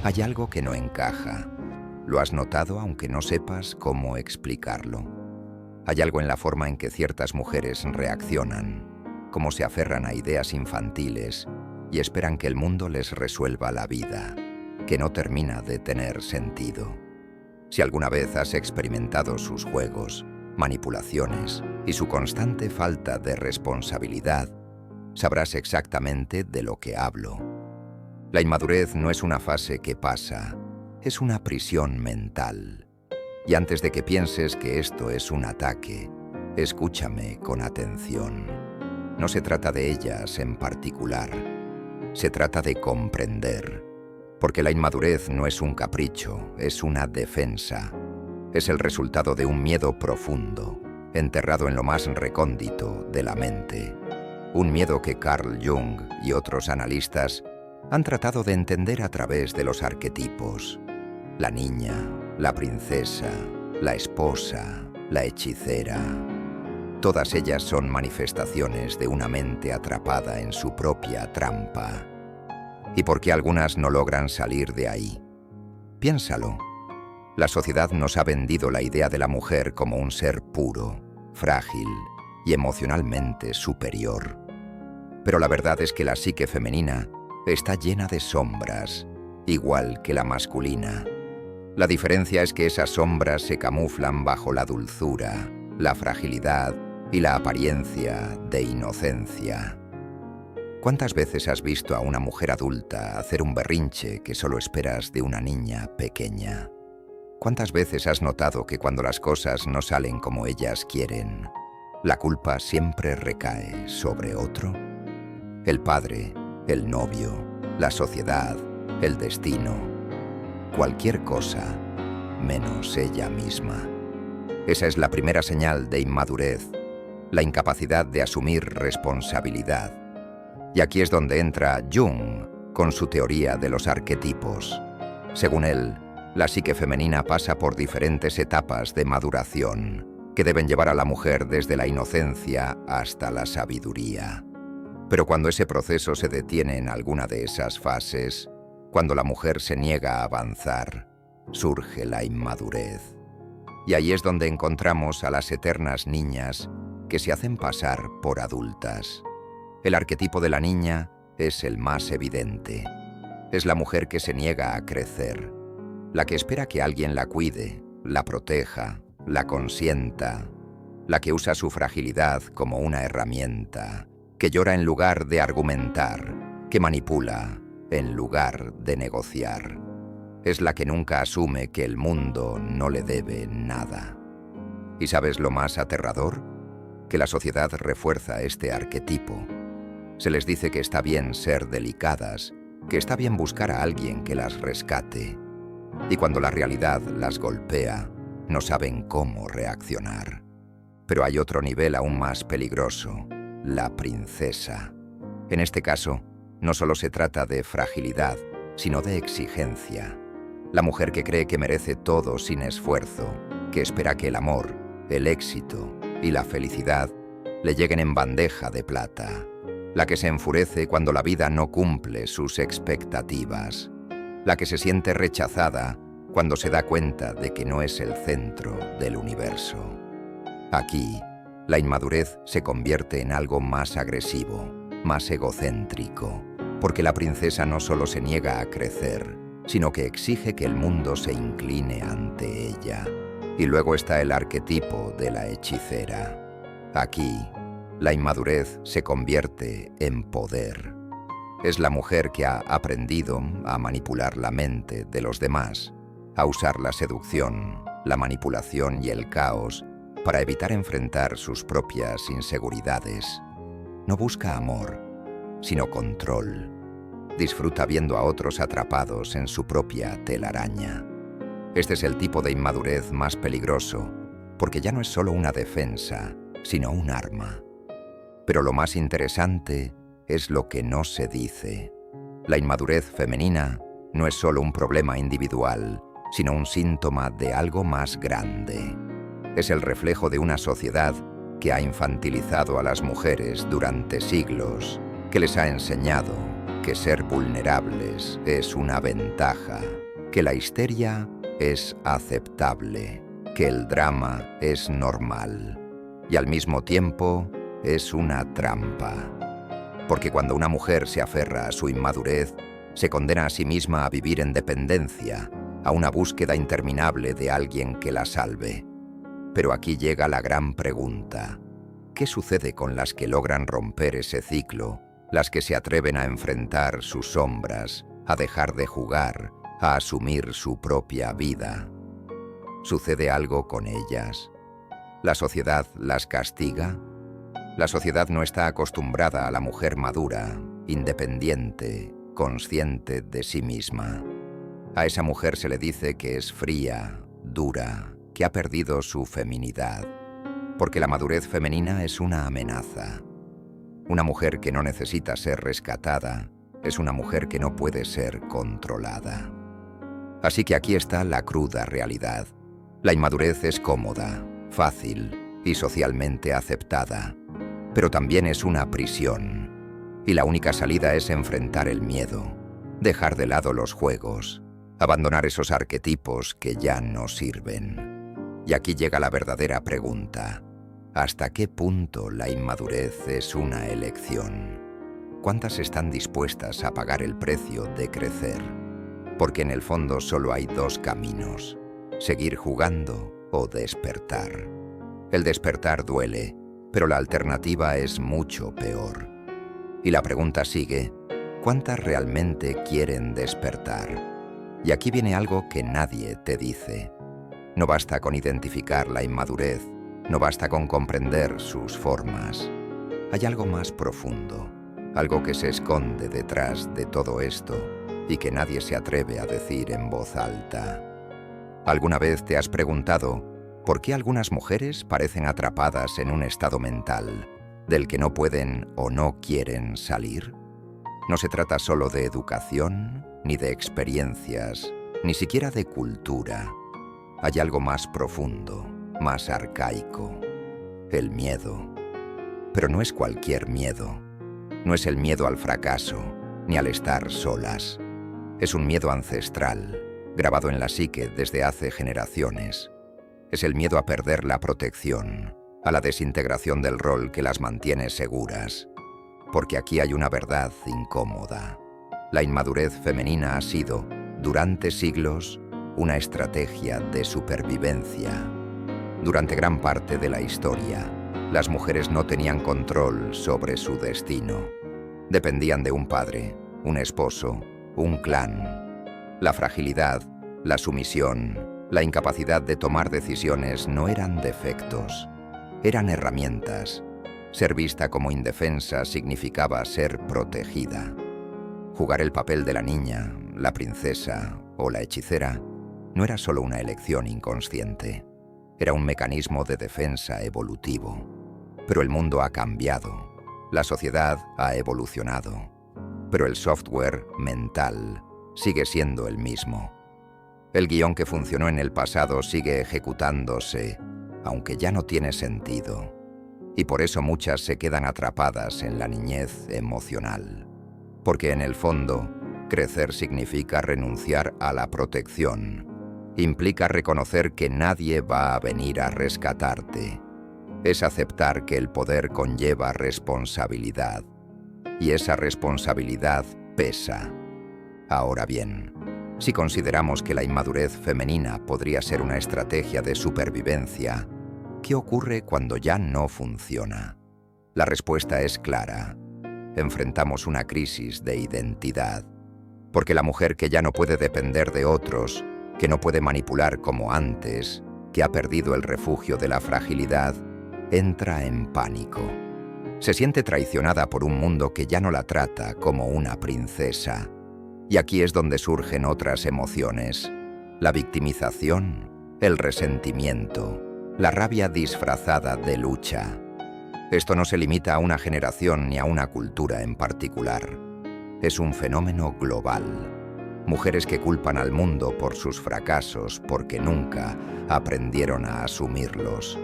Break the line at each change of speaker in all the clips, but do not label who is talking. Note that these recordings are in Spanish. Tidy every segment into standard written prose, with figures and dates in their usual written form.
Hay algo que no encaja. Lo has notado aunque no sepas cómo explicarlo. Hay algo en la forma en que ciertas mujeres reaccionan, cómo se aferran a ideas infantiles y esperan que el mundo les resuelva la vida, que no termina de tener sentido. Si alguna vez has experimentado sus juegos, manipulaciones y su constante falta de responsabilidad, sabrás exactamente de lo que hablo. La inmadurez no es una fase que pasa, es una prisión mental. Y antes de que pienses que esto es un ataque, escúchame con atención. No se trata de ellas en particular, se trata de comprender. Porque la inmadurez no es un capricho, es una defensa. Es el resultado de un miedo profundo, enterrado en lo más recóndito de la mente. Un miedo que Carl Jung y otros analistas han tratado de entender a través de los arquetipos. La niña, la princesa, la esposa, la hechicera. Todas ellas son manifestaciones de una mente atrapada en su propia trampa. ¿Y por qué algunas no logran salir de ahí? Piénsalo. La sociedad nos ha vendido la idea de la mujer como un ser puro, frágil y emocionalmente superior. Pero la verdad es que la psique femenina está llena de sombras, igual que la masculina. La diferencia es que esas sombras se camuflan bajo la dulzura, la fragilidad y la apariencia de inocencia. ¿Cuántas veces has visto a una mujer adulta hacer un berrinche que solo esperas de una niña pequeña? ¿Cuántas veces has notado que cuando las cosas no salen como ellas quieren, la culpa siempre recae sobre otro? El padre, el novio, la sociedad, el destino, cualquier cosa, menos ella misma. Esa es la primera señal de inmadurez, la incapacidad de asumir responsabilidad. Y aquí es donde entra Jung con su teoría de los arquetipos. Según él, la psique femenina pasa por diferentes etapas de maduración que deben llevar a la mujer desde la inocencia hasta la sabiduría. Pero cuando ese proceso se detiene en alguna de esas fases, cuando la mujer se niega a avanzar, surge la inmadurez. Y ahí es donde encontramos a las eternas niñas que se hacen pasar por adultas. El arquetipo de la niña es el más evidente. Es la mujer que se niega a crecer, la que espera que alguien la cuide, la proteja, la consienta, la que usa su fragilidad como una herramienta, que llora en lugar de argumentar, que manipula en lugar de negociar. Es la que nunca asume que el mundo no le debe nada. ¿Y sabes lo más aterrador? Que la sociedad refuerza este arquetipo. Se les dice que está bien ser delicadas, que está bien buscar a alguien que las rescate. Y cuando la realidad las golpea, no saben cómo reaccionar. Pero hay otro nivel aún más peligroso, la princesa. En este caso, no solo se trata de fragilidad, sino de exigencia. La mujer que cree que merece todo sin esfuerzo, que espera que el amor, el éxito y la felicidad le lleguen en bandeja de plata. La que se enfurece cuando la vida no cumple sus expectativas. La que se siente rechazada cuando se da cuenta de que no es el centro del universo. Aquí, la inmadurez se convierte en algo más agresivo, más egocéntrico, porque la princesa no solo se niega a crecer, sino que exige que el mundo se incline ante ella. Y luego está el arquetipo de la hechicera. Aquí, la inmadurez se convierte en poder. Es la mujer que ha aprendido a manipular la mente de los demás, a usar la seducción, la manipulación y el caos para evitar enfrentar sus propias inseguridades. No busca amor, sino control. Disfruta viendo a otros atrapados en su propia telaraña. Este es el tipo de inmadurez más peligroso, porque ya no es solo una defensa, sino un arma. Pero lo más interesante es lo que no se dice. La inmadurez femenina no es solo un problema individual, sino un síntoma de algo más grande. Es el reflejo de una sociedad que ha infantilizado a las mujeres durante siglos, que les ha enseñado que ser vulnerables es una ventaja, que la histeria es aceptable, que el drama es normal y al mismo tiempo es una trampa. Porque cuando una mujer se aferra a su inmadurez, se condena a sí misma a vivir en dependencia, a una búsqueda interminable de alguien que la salve. Pero aquí llega la gran pregunta. ¿Qué sucede con las que logran romper ese ciclo, las que se atreven a enfrentar sus sombras, a dejar de jugar, a asumir su propia vida? ¿Sucede algo con ellas? ¿La sociedad las castiga? La sociedad no está acostumbrada a la mujer madura, independiente, consciente de sí misma. A esa mujer se le dice que es fría, dura, que ha perdido su feminidad, porque la madurez femenina es una amenaza. Una mujer que no necesita ser rescatada es una mujer que no puede ser controlada. Así que aquí está la cruda realidad. La inmadurez es cómoda, fácil y socialmente aceptada, pero también es una prisión. Y la única salida es enfrentar el miedo, dejar de lado los juegos, abandonar esos arquetipos que ya no sirven. Y aquí llega la verdadera pregunta. ¿Hasta qué punto la inmadurez es una elección? ¿Cuántas están dispuestas a pagar el precio de crecer? Porque en el fondo solo hay dos caminos: seguir jugando o despertar. El despertar duele, pero la alternativa es mucho peor. Y la pregunta sigue: ¿cuántas realmente quieren despertar? Y aquí viene algo que nadie te dice. No basta con identificar la inmadurez, no basta con comprender sus formas. Hay algo más profundo, algo que se esconde detrás de todo esto y que nadie se atreve a decir en voz alta. ¿Alguna vez te has preguntado por qué algunas mujeres parecen atrapadas en un estado mental del que no pueden o no quieren salir? No se trata solo de educación, ni de experiencias, ni siquiera de cultura. Hay algo más profundo, más arcaico: el miedo. Pero no es cualquier miedo. No es el miedo al fracaso, ni al estar solas. Es un miedo ancestral, grabado en la psique desde hace generaciones. Es el miedo a perder la protección, a la desintegración del rol que las mantiene seguras. Porque aquí hay una verdad incómoda. La inmadurez femenina ha sido, durante siglos, una estrategia de supervivencia. Durante gran parte de la historia, las mujeres no tenían control sobre su destino. Dependían de un padre, un esposo, un clan. La fragilidad, la sumisión, la incapacidad de tomar decisiones no eran defectos, eran herramientas. Ser vista como indefensa significaba ser protegida. Jugar el papel de la niña, la princesa o la hechicera no era solo una elección inconsciente, era un mecanismo de defensa evolutivo. Pero el mundo ha cambiado, la sociedad ha evolucionado, pero el software mental sigue siendo el mismo. El guión que funcionó en el pasado sigue ejecutándose, aunque ya no tiene sentido. Y por eso muchas se quedan atrapadas en la niñez emocional. Porque en el fondo, crecer significa renunciar a la protección. Implica reconocer que nadie va a venir a rescatarte. Es aceptar que el poder conlleva responsabilidad. Y esa responsabilidad pesa. Ahora bien, si consideramos que la inmadurez femenina podría ser una estrategia de supervivencia, ¿qué ocurre cuando ya no funciona? La respuesta es clara. Enfrentamos una crisis de identidad. Porque la mujer que ya no puede depender de otros, que no puede manipular como antes, que ha perdido el refugio de la fragilidad, entra en pánico. Se siente traicionada por un mundo que ya no la trata como una princesa. Y aquí es donde surgen otras emociones: la victimización, el resentimiento, la rabia disfrazada de lucha. Esto no se limita a una generación ni a una cultura en particular. Es un fenómeno global. Mujeres que culpan al mundo por sus fracasos porque nunca aprendieron a asumirlos.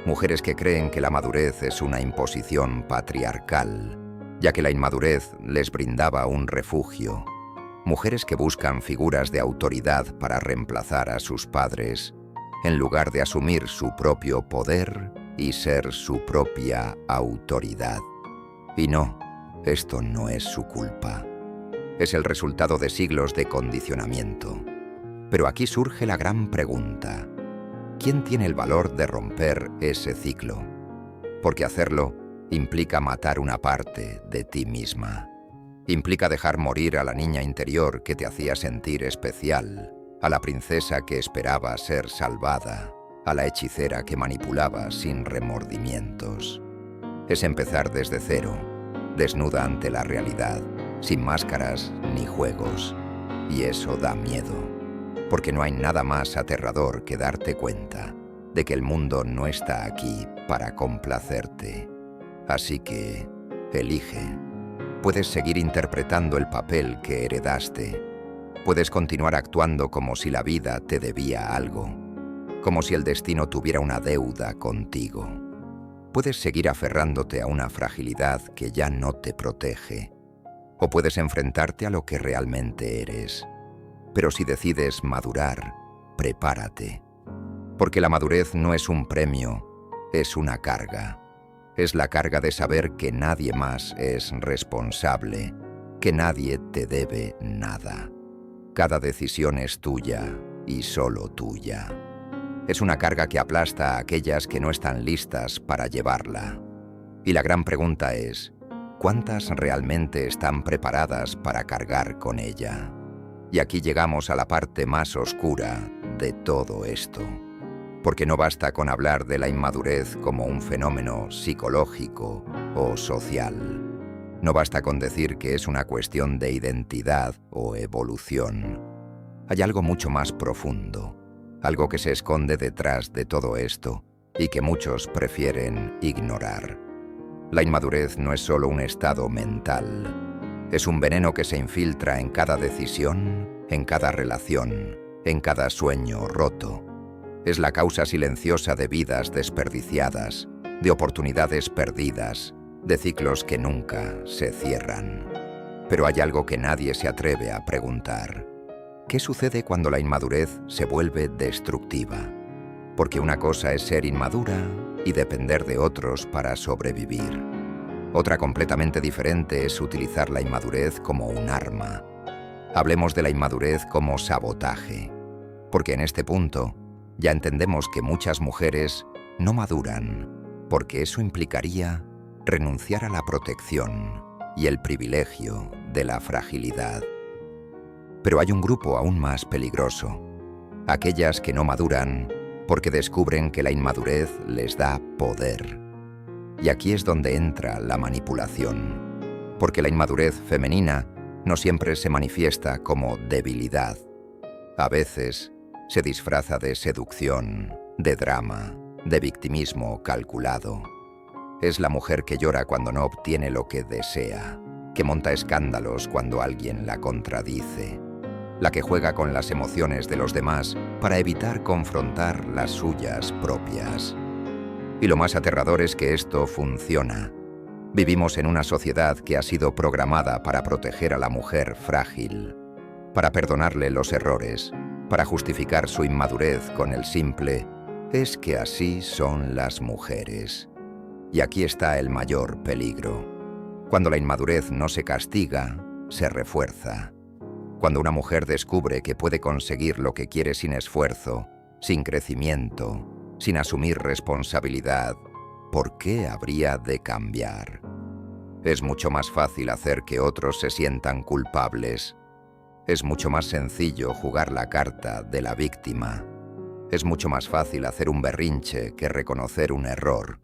Mujeres que creen que la madurez es una imposición patriarcal. ya que la inmadurez les brindaba un refugio. Mujeres que buscan figuras de autoridad para reemplazar a sus padres, en lugar de asumir su propio poder y ser su propia autoridad. Y no, esto no es su culpa. Es el resultado de siglos de condicionamiento. Pero aquí surge la gran pregunta: ¿quién tiene el valor de romper ese ciclo? Porque hacerlo implica matar una parte de ti misma. Implica dejar morir a la niña interior que te hacía sentir especial, a la princesa que esperaba ser salvada, a la hechicera que manipulaba sin remordimientos. Es empezar desde cero, desnuda ante la realidad, sin máscaras ni juegos. Y eso da miedo, porque no hay nada más aterrador que darte cuenta de que el mundo no está aquí para complacerte. Así que, elige. Puedes seguir interpretando el papel que heredaste. Puedes continuar actuando como si la vida te debía algo, como si el destino tuviera una deuda contigo. Puedes seguir aferrándote a una fragilidad que ya no te protege, o puedes enfrentarte a lo que realmente eres. Pero si decides madurar, prepárate, porque la madurez no es un premio, es una carga. Es la carga de saber que nadie más es responsable, que nadie te debe nada. Cada decisión es tuya y solo tuya. Es una carga que aplasta a aquellas que no están listas para llevarla. Y la gran pregunta es: ¿cuántas realmente están preparadas para cargar con ella? Y aquí llegamos a la parte más oscura de todo esto. Porque no basta con hablar de la inmadurez como un fenómeno psicológico o social. No basta con decir que es una cuestión de identidad o evolución. Hay algo mucho más profundo, algo que se esconde detrás de todo esto y que muchos prefieren ignorar. La inmadurez no es solo un estado mental, es un veneno que se infiltra en cada decisión, en cada relación, en cada sueño roto. Es la causa silenciosa de vidas desperdiciadas, de oportunidades perdidas, de ciclos que nunca se cierran. Pero hay algo que nadie se atreve a preguntar. ¿Qué sucede cuando la inmadurez se vuelve destructiva? Porque una cosa es ser inmadura y depender de otros para sobrevivir. Otra completamente diferente es utilizar la inmadurez como un arma. Hablemos de la inmadurez como sabotaje, porque en este punto ya entendemos que muchas mujeres no maduran, porque eso implicaría renunciar a la protección y el privilegio de la fragilidad. Pero hay un grupo aún más peligroso, aquellas que no maduran porque descubren que la inmadurez les da poder. Y aquí es donde entra la manipulación, porque la inmadurez femenina no siempre se manifiesta como debilidad. A veces se disfraza de seducción, de drama, de victimismo calculado. Es la mujer que llora cuando no obtiene lo que desea, que monta escándalos cuando alguien la contradice, la que juega con las emociones de los demás para evitar confrontar las suyas propias. Y lo más aterrador es que esto funciona. Vivimos en una sociedad que ha sido programada para proteger a la mujer frágil, para perdonarle los errores, para justificar su inmadurez con el simple «es que así son las mujeres». Y aquí está el mayor peligro. Cuando la inmadurez no se castiga, se refuerza. Cuando una mujer descubre que puede conseguir lo que quiere sin esfuerzo, sin crecimiento, sin asumir responsabilidad, ¿por qué habría de cambiar? Es mucho más fácil hacer que otros se sientan culpables. Es mucho más sencillo jugar la carta de la víctima. Es mucho más fácil hacer un berrinche que reconocer un error.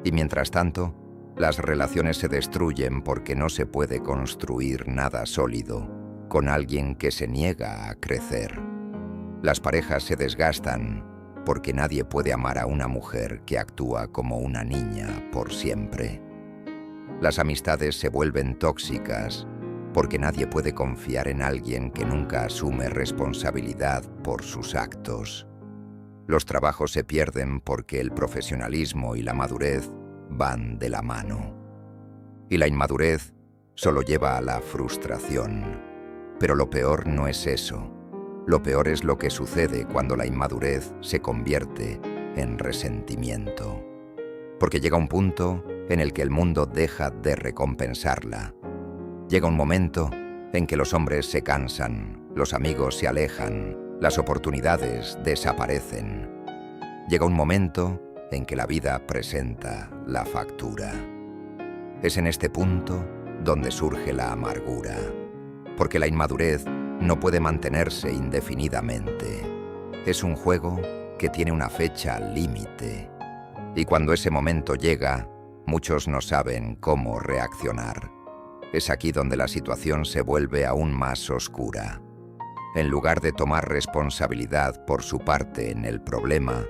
Y mientras tanto, las relaciones se destruyen porque no se puede construir nada sólido con alguien que se niega a crecer. Las parejas se desgastan porque nadie puede amar a una mujer que actúa como una niña por siempre. Las amistades se vuelven tóxicas porque nadie puede confiar en alguien que nunca asume responsabilidad por sus actos. Los trabajos se pierden porque el profesionalismo y la madurez van de la mano. Y la inmadurez solo lleva a la frustración. Pero lo peor no es eso. Lo peor es lo que sucede cuando la inmadurez se convierte en resentimiento. Porque llega un punto en el que el mundo deja de recompensarla. Llega un momento en que los hombres se cansan, los amigos se alejan, las oportunidades desaparecen. Llega un momento en que la vida presenta la factura. Es en este punto donde surge la amargura, porque la inmadurez no puede mantenerse indefinidamente. Es un juego que tiene una fecha límite, y cuando ese momento llega, muchos no saben cómo reaccionar. Es aquí donde la situación se vuelve aún más oscura. En lugar de tomar responsabilidad por su parte en el problema,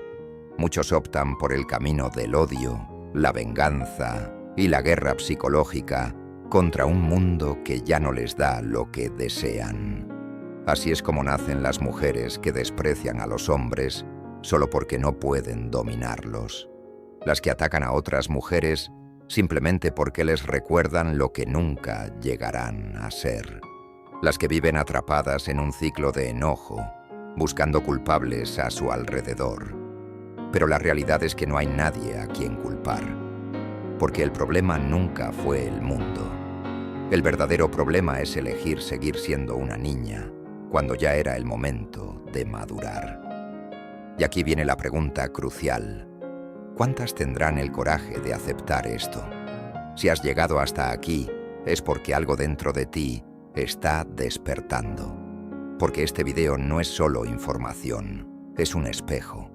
muchos optan por el camino del odio, la venganza y la guerra psicológica contra un mundo que ya no les da lo que desean. Así es como nacen las mujeres que desprecian a los hombres solo porque no pueden dominarlos. Las que atacan a otras mujeres simplemente porque les recuerdan lo que nunca llegarán a ser. Las que viven atrapadas en un ciclo de enojo, buscando culpables a su alrededor. Pero la realidad es que no hay nadie a quien culpar, porque el problema nunca fue el mundo. El verdadero problema es elegir seguir siendo una niña cuando ya era el momento de madurar. Y aquí viene la pregunta crucial. ¿Cuántas tendrán el coraje de aceptar esto? Si has llegado hasta aquí, es porque algo dentro de ti está despertando. Porque este video no es solo información, es un espejo.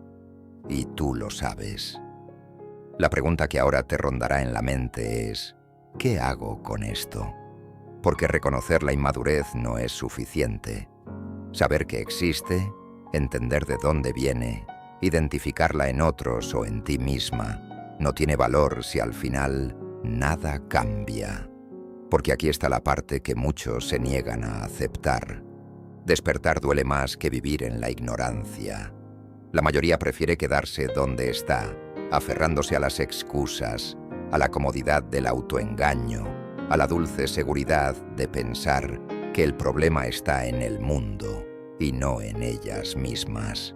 Y tú lo sabes. La pregunta que ahora te rondará en la mente es, ¿qué hago con esto? Porque reconocer la inmadurez no es suficiente. Saber que existe, entender de dónde viene, identificarla en otros o en ti misma, no tiene valor si al final nada cambia. Porque aquí está la parte que muchos se niegan a aceptar. Despertar duele más que vivir en la ignorancia. La mayoría prefiere quedarse donde está, aferrándose a las excusas, a la comodidad del autoengaño, a la dulce seguridad de pensar que el problema está en el mundo y no en ellas mismas.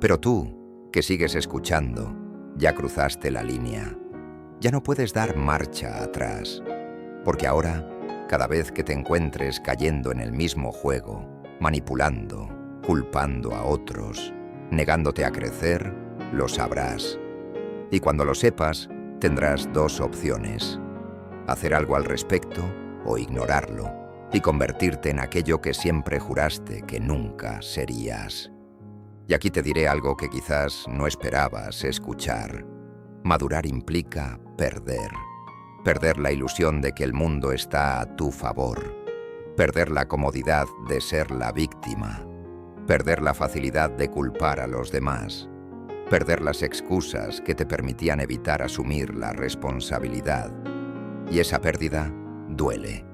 Pero tú, que sigues escuchando, ya cruzaste la línea. Ya no puedes dar marcha atrás, porque ahora, cada vez que te encuentres cayendo en el mismo juego, manipulando, culpando a otros, negándote a crecer, lo sabrás. Y cuando lo sepas, tendrás dos opciones: hacer algo al respecto o ignorarlo y convertirte en aquello que siempre juraste que nunca serías. Y aquí te diré algo que quizás no esperabas escuchar. Madurar implica perder. Perder la ilusión de que el mundo está a tu favor. Perder la comodidad de ser la víctima. Perder la facilidad de culpar a los demás. Perder las excusas que te permitían evitar asumir la responsabilidad. Y esa pérdida duele.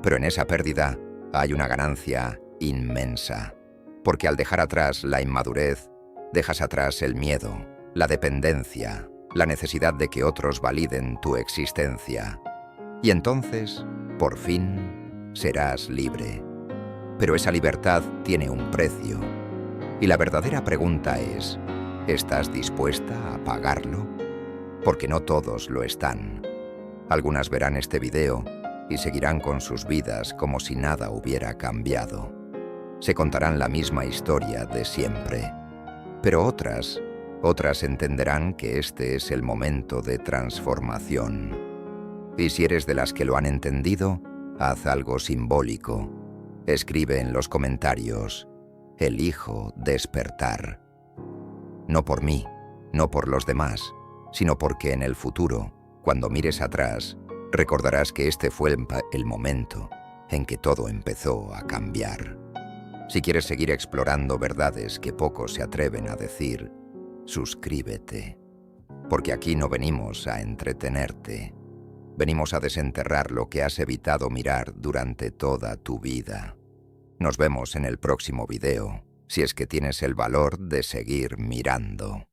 Pero en esa pérdida hay una ganancia inmensa. Porque al dejar atrás la inmadurez, dejas atrás el miedo, la dependencia, la necesidad de que otros validen tu existencia. Y entonces, por fin, serás libre. Pero esa libertad tiene un precio. Y la verdadera pregunta es, ¿estás dispuesta a pagarlo? Porque no todos lo están. Algunas verán este video y seguirán con sus vidas como si nada hubiera cambiado. Se contarán la misma historia de siempre. Pero otras entenderán que este es el momento de transformación. Y si eres de las que lo han entendido, haz algo simbólico. Escribe en los comentarios, elijo despertar. No por mí, no por los demás, sino porque en el futuro, cuando mires atrás, recordarás que este fue el momento en que todo empezó a cambiar. Si quieres seguir explorando verdades que pocos se atreven a decir, suscríbete, porque aquí no venimos a entretenerte. Venimos a desenterrar lo que has evitado mirar durante toda tu vida. Nos vemos en el próximo video, si es que tienes el valor de seguir mirando.